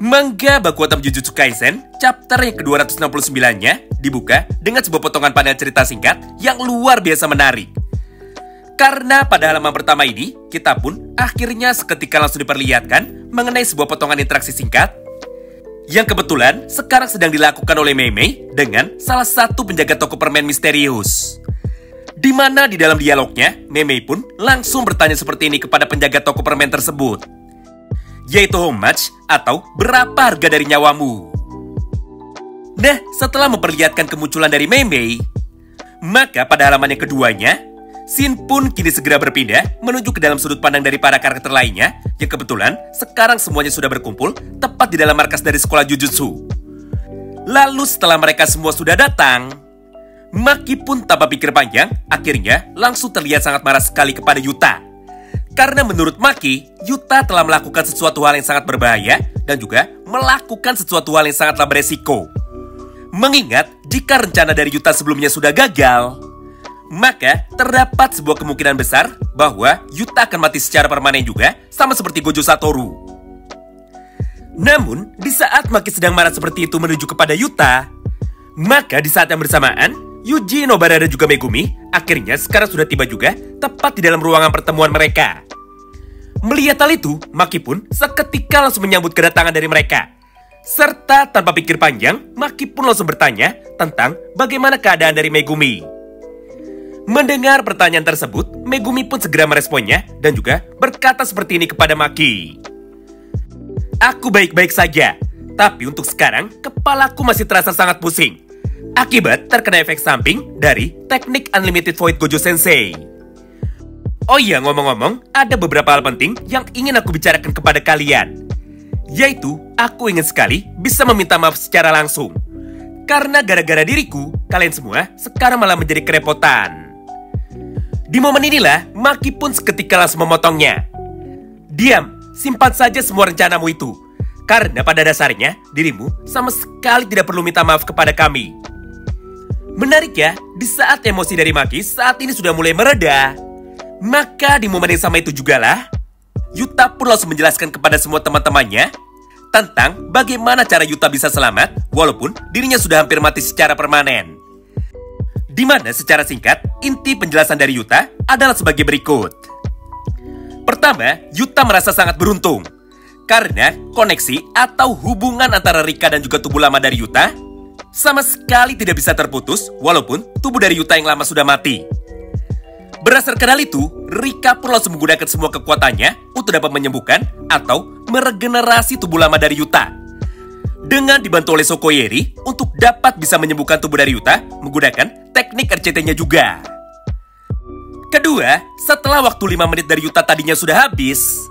Manga Baku Otam Jujutsu Kaisen, chapter yang ke-269-nya dibuka dengan sebuah potongan panel cerita singkat yang luar biasa menarik. Karena pada halaman pertama ini, kita pun akhirnya seketika langsung diperlihatkan mengenai sebuah potongan interaksi singkat yang kebetulan sekarang sedang dilakukan oleh Mei Mei dengan salah satu penjaga toko permen misterius. Di mana di dalam dialognya, Mei Mei pun langsung bertanya seperti ini kepada penjaga toko permen tersebut, yaitu how much atau berapa harga dari nyawamu. Nah, setelah memperlihatkan kemunculan dari Mei Mei, maka pada halaman yang keduanya, scene pun kini segera berpindah menuju ke dalam sudut pandang dari para karakter lainnya yang kebetulan sekarang semuanya sudah berkumpul tepat di dalam markas dari sekolah Jujutsu. Lalu setelah mereka semua sudah datang, Maki pun tanpa pikir panjang akhirnya langsung terlihat sangat marah sekali kepada Yuta. Karena menurut Maki, Yuta telah melakukan sesuatu hal yang sangat berbahaya dan juga melakukan sesuatu hal yang sangatlah beresiko. Mengingat jika rencana dari Yuta sebelumnya sudah gagal, maka terdapat sebuah kemungkinan besar bahwa Yuta akan mati secara permanen juga, sama seperti Gojo Satoru. Namun, di saat Maki sedang marah seperti itu menuju kepada Yuta, maka di saat yang bersamaan, Yuji, Nobara, dan juga Megumi akhirnya sekarang sudah tiba juga tepat di dalam ruangan pertemuan mereka. Melihat hal itu, Maki pun seketika langsung menyambut kedatangan dari mereka. Serta tanpa pikir panjang, Maki pun langsung bertanya tentang bagaimana keadaan dari Megumi. Mendengar pertanyaan tersebut, Megumi pun segera meresponnya dan juga berkata seperti ini kepada Maki. Aku baik-baik saja, tapi untuk sekarang kepalaku masih terasa sangat pusing akibat terkena efek samping dari teknik Unlimited Void Gojo Sensei. Oh iya, ngomong-ngomong, ada beberapa hal penting yang ingin aku bicarakan kepada kalian. Yaitu, aku ingin sekali bisa meminta maaf secara langsung. Karena gara-gara diriku, kalian semua sekarang malah menjadi kerepotan. Di momen inilah, Maki pun seketika langsung memotongnya. Diam, simpan saja semua rencanamu itu. Karena pada dasarnya, dirimu sama sekali tidak perlu minta maaf kepada kami. Menarik ya, di saat emosi dari Maki saat ini sudah mulai mereda, maka di momen yang sama itu jugalah, Yuta pun langsung menjelaskan kepada semua teman-temannya tentang bagaimana cara Yuta bisa selamat walaupun dirinya sudah hampir mati secara permanen. Di mana secara singkat, inti penjelasan dari Yuta adalah sebagai berikut. Pertama, Yuta merasa sangat beruntung karena koneksi atau hubungan antara Rika dan juga tubuh lama dari Yuta sama sekali tidak bisa terputus walaupun tubuh dari Yuta yang lama sudah mati. Berdasarkan hal itu, Rika pun langsung menggunakan semua kekuatannya untuk dapat menyembuhkan atau meregenerasi tubuh lama dari Yuta. Dengan dibantu oleh Sokoyeri untuk dapat bisa menyembuhkan tubuh dari Yuta menggunakan teknik RCT-nya juga. Kedua, setelah waktu 5 menit dari Yuta tadinya sudah habis,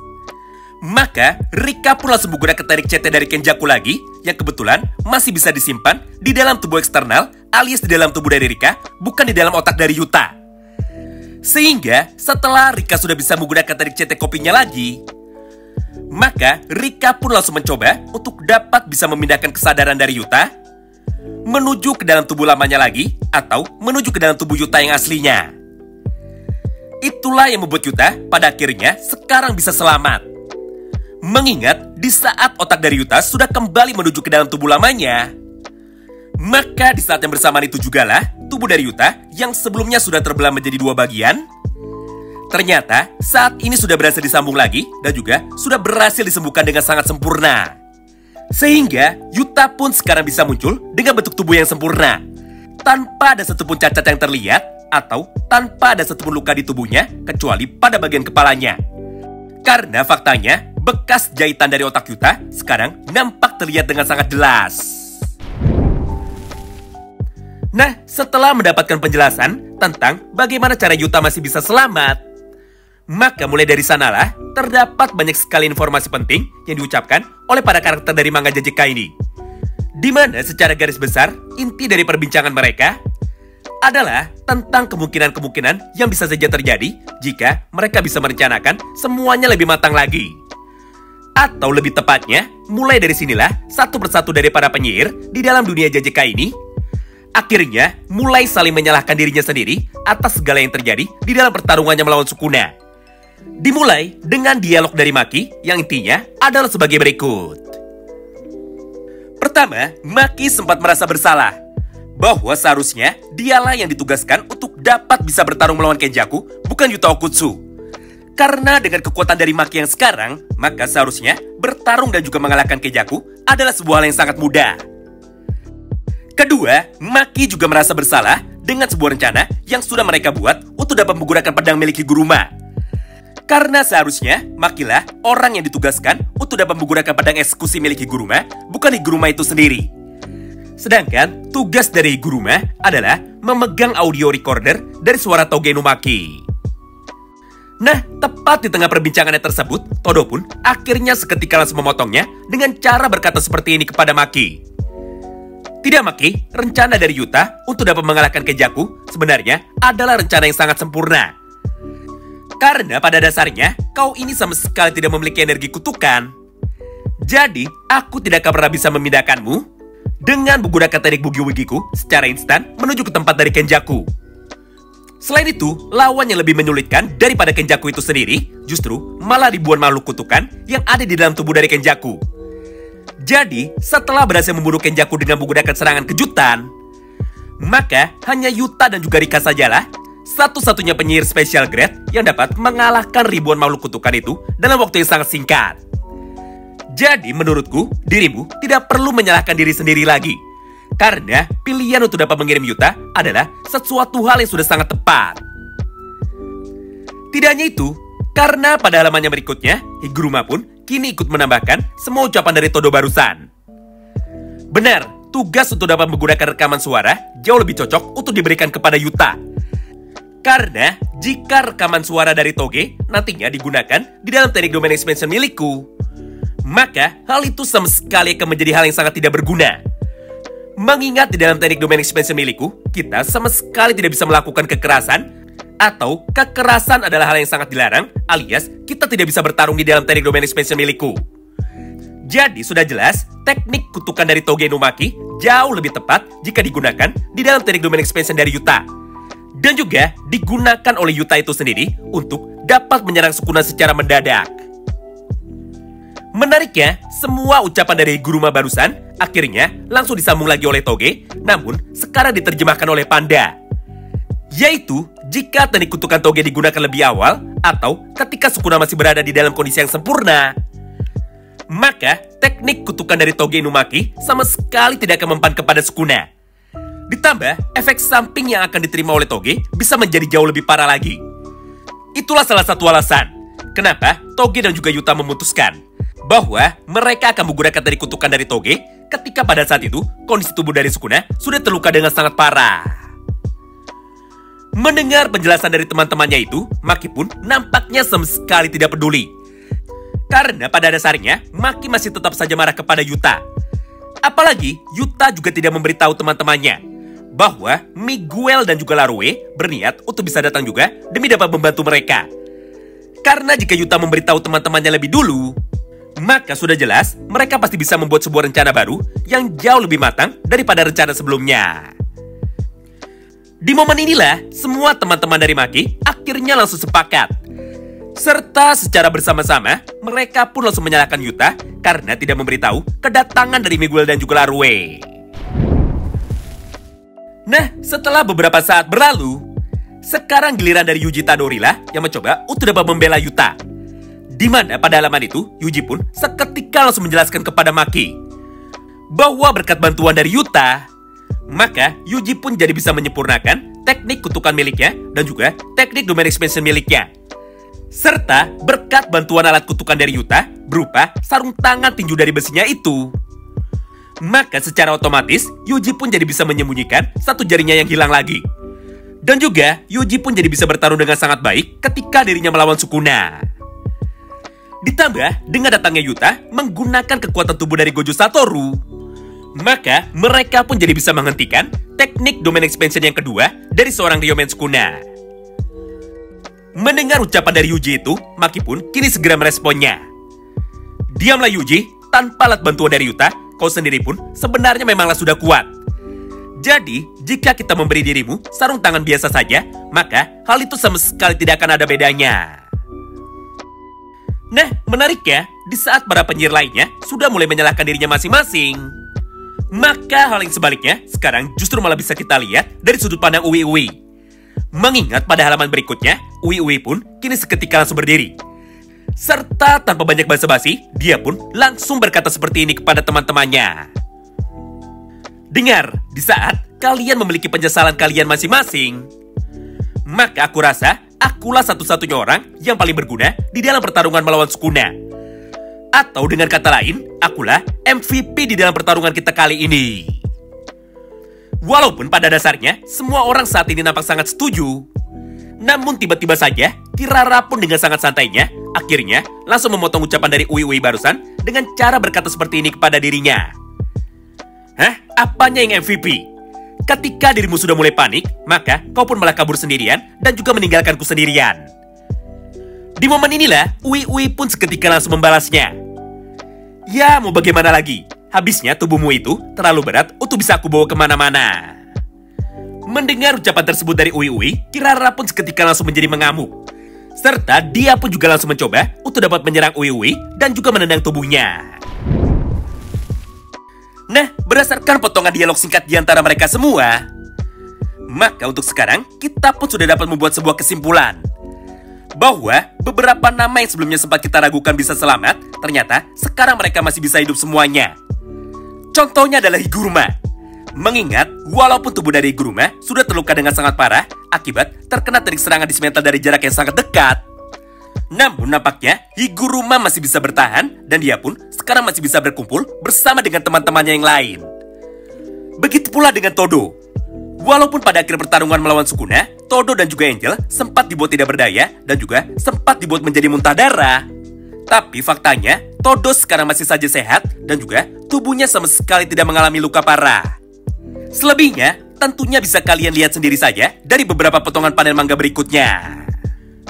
maka Rika pun langsung menggunakan teknik CT dari Kenjaku lagi yang kebetulan masih bisa disimpan di dalam tubuh eksternal alias di dalam tubuh dari Rika, bukan di dalam otak dari Yuta. Sehingga setelah Rika sudah bisa menggunakan teknik CT kopinya lagi, maka Rika pun langsung mencoba untuk dapat bisa memindahkan kesadaran dari Yuta menuju ke dalam tubuh lamanya lagi atau menuju ke dalam tubuh Yuta yang aslinya. Itulah yang membuat Yuta pada akhirnya sekarang bisa selamat. Mengingat di saat otak dari Yuta sudah kembali menuju ke dalam tubuh lamanya, maka di saat yang bersamaan itu jugalah tubuh dari Yuta yang sebelumnya sudah terbelah menjadi 2 bagian, ternyata saat ini sudah berhasil disambung lagi dan juga sudah berhasil disembuhkan dengan sangat sempurna. Sehingga Yuta pun sekarang bisa muncul dengan bentuk tubuh yang sempurna, tanpa ada satupun cacat yang terlihat atau tanpa ada satupun luka di tubuhnya kecuali pada bagian kepalanya. Karena faktanya, bekas jahitan dari otak Yuta sekarang nampak terlihat dengan sangat jelas. Nah, setelah mendapatkan penjelasan tentang bagaimana cara Yuta masih bisa selamat, maka mulai dari sanalah terdapat banyak sekali informasi penting yang diucapkan oleh para karakter dari manga JJK ini. Di mana secara garis besar, inti dari perbincangan mereka adalah tentang kemungkinan-kemungkinan yang bisa saja terjadi jika mereka bisa merencanakan semuanya lebih matang lagi. Atau lebih tepatnya, mulai dari sinilah satu persatu dari para penyihir di dalam dunia JJK ini akhirnya mulai saling menyalahkan dirinya sendiri atas segala yang terjadi di dalam pertarungannya melawan Sukuna. Dimulai dengan dialog dari Maki yang intinya adalah sebagai berikut. Pertama, Maki sempat merasa bersalah bahwa seharusnya dialah yang ditugaskan untuk dapat bisa bertarung melawan Kenjaku, bukan Yuta Okutsu. Karena dengan kekuatan dari Maki yang sekarang, maka seharusnya bertarung dan juga mengalahkan Kenjaku adalah sebuah hal yang sangat mudah. Kedua, Maki juga merasa bersalah dengan sebuah rencana yang sudah mereka buat untuk dapat menggunakan pedang milik Higuruma. Karena seharusnya Makilah orang yang ditugaskan untuk dapat menggunakan pedang eksekusi milik Higuruma, bukan Higuruma itu sendiri. Sedangkan tugas dari Higuruma adalah memegang audio recorder dari suara Toge no Maki. Nah, tepat di tengah perbincangannya tersebut, Todo pun akhirnya seketika langsung memotongnya dengan cara berkata seperti ini kepada Maki. Tidak Maki, rencana dari Yuta untuk dapat mengalahkan Kenjaku sebenarnya adalah rencana yang sangat sempurna. Karena pada dasarnya, kau ini sama sekali tidak memiliki energi kutukan. Jadi, aku tidak akan pernah bisa memindahkanmu dengan menggunakan teknik Bugi-Wugiku secara instan menuju ke tempat dari Kenjaku. Selain itu, lawan yang lebih menyulitkan daripada Kenjaku itu sendiri, justru malah ribuan makhluk kutukan yang ada di dalam tubuh dari Kenjaku. Jadi, setelah berhasil membunuh Kenjaku dengan menggunakan serangan kejutan, maka hanya Yuta dan juga Rika sajalah satu-satunya penyihir special grade yang dapat mengalahkan ribuan makhluk kutukan itu dalam waktu yang sangat singkat. Jadi menurutku, dirimu tidak perlu menyalahkan diri sendiri lagi. Karena pilihan untuk dapat mengirim Yuta adalah sesuatu hal yang sudah sangat tepat. Tidak hanya itu, karena pada halamannya berikutnya, Higuruma pun kini ikut menambahkan semua ucapan dari Todo barusan. Benar, tugas untuk dapat menggunakan rekaman suara jauh lebih cocok untuk diberikan kepada Yuta. Karena jika rekaman suara dari Toge nantinya digunakan di dalam teknik domain expansion milikku, maka hal itu sama sekali akan menjadi hal yang sangat tidak berguna. Mengingat di dalam teknik domain expansion milikku, kita sama sekali tidak bisa melakukan kekerasan, atau kekerasan adalah hal yang sangat dilarang, alias kita tidak bisa bertarung di dalam teknik domain expansion milikku. Jadi sudah jelas, teknik kutukan dari Toge no Maki jauh lebih tepat jika digunakan di dalam teknik domain expansion dari Yuta. Dan juga digunakan oleh Yuta itu sendiri untuk dapat menyerang Sukuna secara mendadak. Menariknya, semua ucapan dari Higuruma barusan akhirnya langsung disambung lagi oleh Toge, namun sekarang diterjemahkan oleh Panda. Yaitu, jika teknik kutukan Toge digunakan lebih awal, atau ketika Sukuna masih berada di dalam kondisi yang sempurna, maka teknik kutukan dari Toge no Maki sama sekali tidak akan mempan kepada Sukuna. Ditambah, efek samping yang akan diterima oleh Toge bisa menjadi jauh lebih parah lagi. Itulah salah satu alasan kenapa Toge dan juga Yuta memutuskan bahwa mereka akan menggunakan teknik kutukan dari Toge ketika pada saat itu kondisi tubuh dari Sukuna sudah terluka dengan sangat parah. Mendengar penjelasan dari teman-temannya itu, Maki pun nampaknya sama sekali tidak peduli. Karena pada dasarnya, Maki masih tetap saja marah kepada Yuta. Apalagi, Yuta juga tidak memberitahu teman-temannya bahwa Miguel dan juga Larue berniat untuk bisa datang juga demi dapat membantu mereka. Karena jika Yuta memberitahu teman-temannya lebih dulu, maka sudah jelas mereka pasti bisa membuat sebuah rencana baru yang jauh lebih matang daripada rencana sebelumnya. Di momen inilah, semua teman-teman dari Maki akhirnya langsung sepakat. Serta secara bersama-sama, mereka pun langsung menyalahkan Yuta karena tidak memberitahu kedatangan dari Miguel dan juga Larue. Nah, setelah beberapa saat berlalu, sekarang giliran dari Yuji Tadori lah yang mencoba untuk dapat membela Yuta. Di mana pada halaman itu, Yuji pun seketika langsung menjelaskan kepada Maki bahwa berkat bantuan dari Yuta, maka Yuji pun jadi bisa menyempurnakan teknik kutukan miliknya dan juga teknik domain expansion miliknya. Serta berkat bantuan alat kutukan dari Yuta berupa sarung tangan tinju dari besinya itu, maka secara otomatis Yuji pun jadi bisa menyembunyikan satu jarinya yang hilang lagi. Dan juga Yuji pun jadi bisa bertarung dengan sangat baik ketika dirinya melawan Sukuna. Ditambah dengan datangnya Yuta menggunakan kekuatan tubuh dari Gojo Satoru, maka mereka pun jadi bisa menghentikan teknik domain expansion yang kedua dari seorang Ryomen Sukuna. Mendengar ucapan dari Yuji itu, Maki pun kini segera meresponnya. Diamlah Yuji, tanpa alat bantuan dari Yuta, kau sendiri pun sebenarnya memanglah sudah kuat. Jadi, jika kita memberi dirimu sarung tangan biasa saja, maka hal itu sama sekali tidak akan ada bedanya. Nah, menariknya, di saat para penyihir lainnya sudah mulai menyalahkan dirinya masing-masing, Maka hal yang sebaliknya sekarang justru malah bisa kita lihat dari sudut pandang Uwi Uwi. Mengingat pada halaman berikutnya, Uwi Uwi pun kini seketika langsung berdiri. Serta tanpa banyak basa-basi, dia pun langsung berkata seperti ini kepada teman-temannya. Dengar, di saat kalian memiliki penyesalan kalian masing-masing, maka aku rasa akulah satu-satunya orang yang paling berguna di dalam pertarungan melawan Sukuna. Atau dengan kata lain, akulah MVP di dalam pertarungan kita kali ini. Walaupun pada dasarnya, semua orang saat ini nampak sangat setuju. Namun tiba-tiba saja, Kirara pun dengan sangat santainya, akhirnya langsung memotong ucapan dari Uwi Uwi barusan dengan cara berkata seperti ini kepada dirinya. Hah? Apanya yang MVP? Ketika dirimu sudah mulai panik, maka kau pun malah kabur sendirian dan juga meninggalkanku sendirian. Di momen inilah, Uwi Uwi pun seketika langsung membalasnya. Ya, mau bagaimana lagi? Habisnya tubuhmu itu terlalu berat untuk bisa aku bawa kemana-mana. Mendengar ucapan tersebut dari Uwi Uwi, Kirara pun seketika langsung menjadi mengamuk. Serta dia pun juga langsung mencoba untuk dapat menyerang Uwi Uwi dan juga menendang tubuhnya. Nah, berdasarkan potongan dialog singkat di antara mereka semua, maka untuk sekarang kita pun sudah dapat membuat sebuah kesimpulan bahwa beberapa nama yang sebelumnya sempat kita ragukan bisa selamat, ternyata sekarang mereka masih bisa hidup semuanya. Contohnya adalah Higuruma. Mengingat walaupun tubuh dari Higuruma sudah terluka dengan sangat parah akibat terkena terik serangan dismantle dari jarak yang sangat dekat, namun nampaknya Higuruma masih bisa bertahan dan dia pun sekarang masih bisa berkumpul bersama dengan teman-temannya yang lain. Begitu pula dengan Todo. Walaupun pada akhir pertarungan melawan Sukuna, Todo dan juga Angel sempat dibuat tidak berdaya dan juga sempat dibuat menjadi muntah darah. Tapi faktanya, Todo sekarang masih saja sehat dan juga tubuhnya sama sekali tidak mengalami luka parah. Selebihnya, tentunya bisa kalian lihat sendiri saja dari beberapa potongan panel manga berikutnya.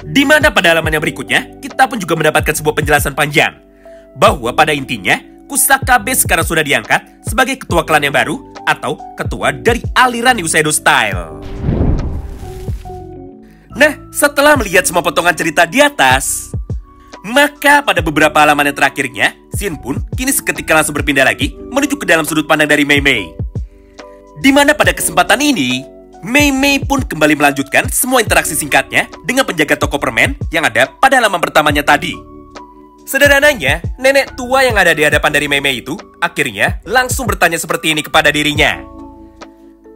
Di mana pada halaman yang berikutnya, kita pun juga mendapatkan sebuah penjelasan panjang bahwa pada intinya, Kusakabe sekarang sudah diangkat sebagai ketua klan yang baru atau ketua dari aliran Yuseido Style. Nah, setelah melihat semua potongan cerita di atas, maka pada beberapa halaman yang terakhirnya, Shin pun kini seketika langsung berpindah lagi menuju ke dalam sudut pandang dari Mei Mei. Di mana pada kesempatan ini, Mei Mei pun kembali melanjutkan semua interaksi singkatnya dengan penjaga toko permen yang ada pada halaman pertamanya tadi. Sederhananya, nenek tua yang ada di hadapan dari Mei Mei itu akhirnya langsung bertanya seperti ini kepada dirinya.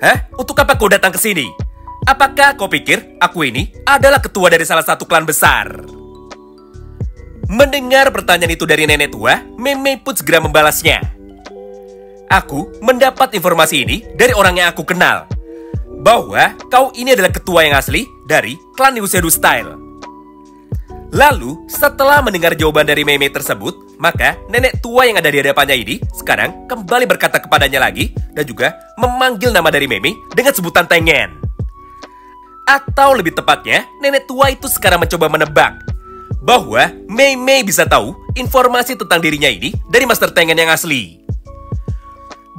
Hah? Untuk apa kau datang ke sini? Apakah kau pikir aku ini adalah ketua dari salah satu klan besar? Mendengar pertanyaan itu dari nenek tua, Mei Mei pun segera membalasnya. Aku mendapat informasi ini dari orang yang aku kenal, bahwa kau ini adalah ketua yang asli dari klan Yuseido Style. Lalu, setelah mendengar jawaban dari Mei Mei tersebut, maka nenek tua yang ada di hadapannya ini sekarang kembali berkata kepadanya lagi dan juga memanggil nama dari Mei Mei dengan sebutan Tengen. Atau lebih tepatnya, nenek tua itu sekarang mencoba menebak bahwa Mei Mei bisa tahu informasi tentang dirinya ini dari Master Tengen yang asli.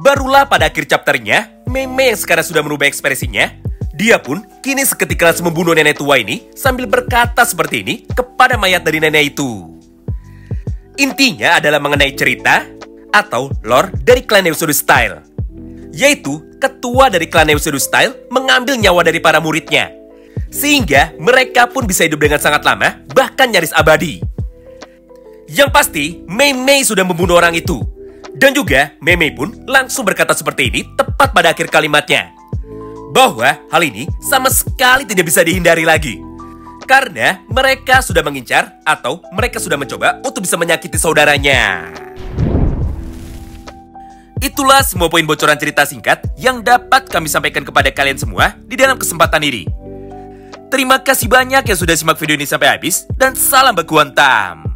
Barulah pada akhir chapternya, Mei Mei yang sekarang sudah merubah ekspresinya, dia pun kini seketika langsung membunuh nenek tua ini sambil berkata seperti ini kepada mayat dari nenek itu. Intinya adalah mengenai cerita atau lore dari klan Yuseido Style, yaitu ketua dari klan Yuseido Style mengambil nyawa dari para muridnya, sehingga mereka pun bisa hidup dengan sangat lama, bahkan nyaris abadi. Yang pasti, Mei Mei sudah membunuh orang itu. Dan juga, Mei Mei pun langsung berkata seperti ini tepat pada akhir kalimatnya, bahwa hal ini sama sekali tidak bisa dihindari lagi. Karena mereka sudah mengincar atau mereka sudah mencoba untuk bisa menyakiti saudaranya. Itulah semua poin bocoran cerita singkat yang dapat kami sampaikan kepada kalian semua di dalam kesempatan ini. Terima kasih banyak yang sudah simak video ini sampai habis dan salam baku hantam.